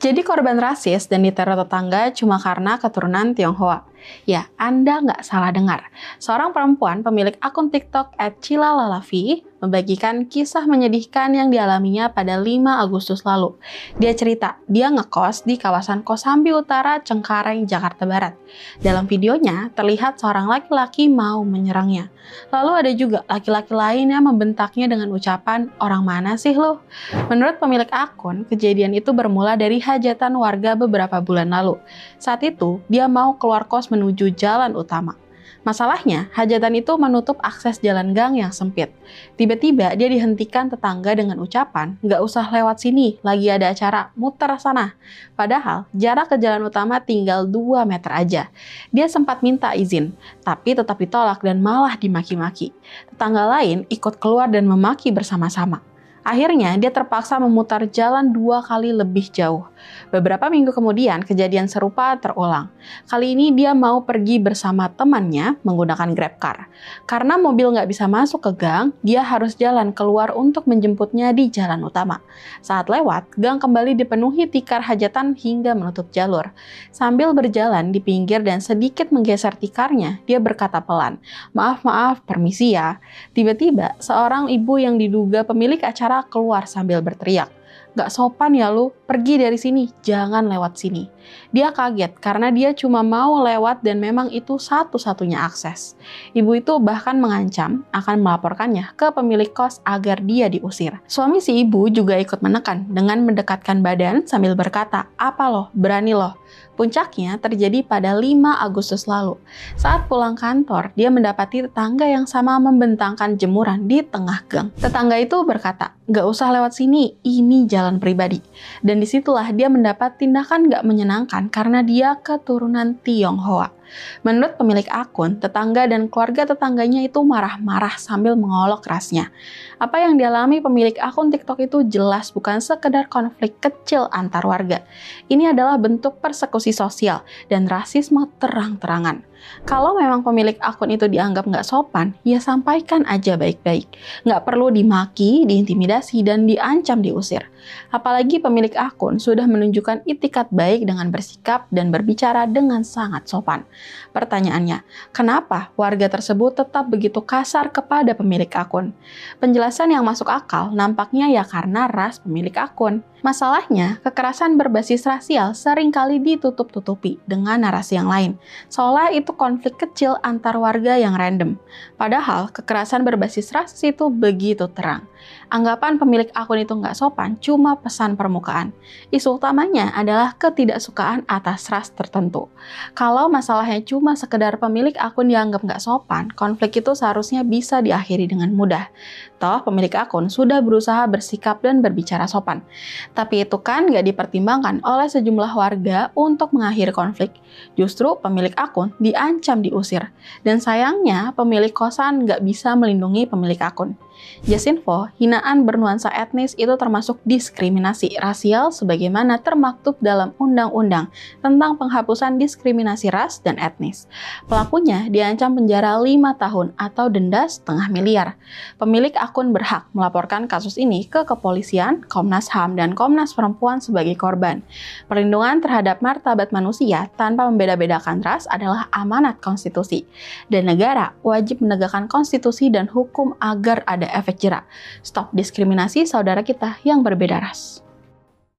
Jadi korban rasis dan diteror tetangga cuma karena keturunan Tionghoa. Ya, Anda nggak salah dengar. Seorang perempuan pemilik akun TikTok @cilalalavi membagikan kisah menyedihkan yang dialaminya pada 5 Agustus lalu. Dia cerita, dia ngekos di kawasan Kosambi Utara, Cengkareng, Jakarta Barat. Dalam videonya, terlihat seorang laki-laki mau menyerangnya. Lalu ada juga laki-laki lain yang membentaknya dengan ucapan, "Orang mana sih lo?" Menurut pemilik akun, kejadian itu bermula dari hajatan warga beberapa bulan lalu. Saat itu, dia mau keluar kos menuju jalan utama. Masalahnya, hajatan itu menutup akses jalan gang yang sempit. Tiba-tiba dia dihentikan tetangga dengan ucapan, "Nggak usah lewat sini, lagi ada acara, muter sana." Padahal, jarak ke jalan utama tinggal 2 meter aja. Dia sempat minta izin, tapi tetap ditolak dan malah dimaki-maki. Tetangga lain ikut keluar dan memaki bersama-sama. Akhirnya, dia terpaksa memutar jalan 2 kali lebih jauh. Beberapa minggu kemudian, kejadian serupa terulang. Kali ini dia mau pergi bersama temannya menggunakan GrabCar. Karena mobil nggak bisa masuk ke gang, dia harus jalan keluar untuk menjemputnya di jalan utama. Saat lewat, gang kembali dipenuhi tikar hajatan hingga menutup jalur. Sambil berjalan di pinggir dan sedikit menggeser tikarnya, dia berkata pelan, "Maaf, permisi ya." Tiba-tiba, seorang ibu yang diduga pemilik acara keluar sambil berteriak, "Gak sopan ya lu, pergi dari sini, jangan lewat sini." Dia kaget karena dia cuma mau lewat dan memang itu satu-satunya akses. Ibu itu bahkan mengancam akan melaporkannya ke pemilik kos agar dia diusir. Suami si ibu juga ikut menekan dengan mendekatkan badan sambil berkata, "Apa loh, berani loh." Puncaknya terjadi pada 5 Agustus lalu. Saat pulang kantor, dia mendapati tetangga yang sama membentangkan jemuran di tengah gang. Tetangga itu berkata, "Gak usah lewat sini, ini jalan pribadi." Dan disitulah dia mendapat tindakan gak menyenangkan karena dia keturunan Tionghoa. Menurut pemilik akun, tetangga dan keluarga tetangganya itu marah-marah sambil mengolok kerasnya. Apa yang dialami pemilik akun TikTok itu jelas bukan sekedar konflik kecil antar warga. Ini adalah bentuk persekusi sosial dan rasisme terang-terangan. Kalau memang pemilik akun itu dianggap nggak sopan, ya sampaikan aja baik-baik. Nggak perlu dimaki, diintimidasi, dan diancam diusir. Apalagi pemilik akun sudah menunjukkan itikat baik dengan bersikap dan berbicara dengan sangat sopan. Pertanyaannya, kenapa warga tersebut tetap begitu kasar kepada pemilik akun? Penjelasan yang masuk akal nampaknya ya karena ras pemilik akun. Masalahnya, kekerasan berbasis rasial seringkali ditutup-tutupi dengan narasi yang lain, seolah itu konflik kecil antar warga yang random. Padahal, kekerasan berbasis ras itu begitu terang. Anggapan pemilik akun itu nggak sopan cuma pesan permukaan. Isu utamanya adalah ketidaksukaan atas ras tertentu. Kalau masalahnya cuma sekedar pemilik akun dianggap nggak sopan, konflik itu seharusnya bisa diakhiri dengan mudah. Toh, pemilik akun sudah berusaha bersikap dan berbicara sopan. Tapi itu kan nggak dipertimbangkan oleh sejumlah warga untuk mengakhiri konflik. Justru pemilik akun diancam diusir. Dan sayangnya pemilik kosan nggak bisa melindungi pemilik akun. Jasinfo, hinaan bernuansa etnis itu termasuk diskriminasi rasial sebagaimana termaktub dalam Undang-Undang tentang penghapusan diskriminasi ras dan etnis. Pelakunya diancam penjara 5 tahun atau denda setengah miliar. Pemilik akun berhak melaporkan kasus ini ke kepolisian, Komnas HAM, dan Komnas Perempuan sebagai korban. Perlindungan terhadap martabat manusia tanpa membeda-bedakan ras adalah amanat konstitusi. Dan negara wajib menegakkan konstitusi dan hukum agar ada efek jera. Stop diskriminasi saudara kita yang berbeda ras.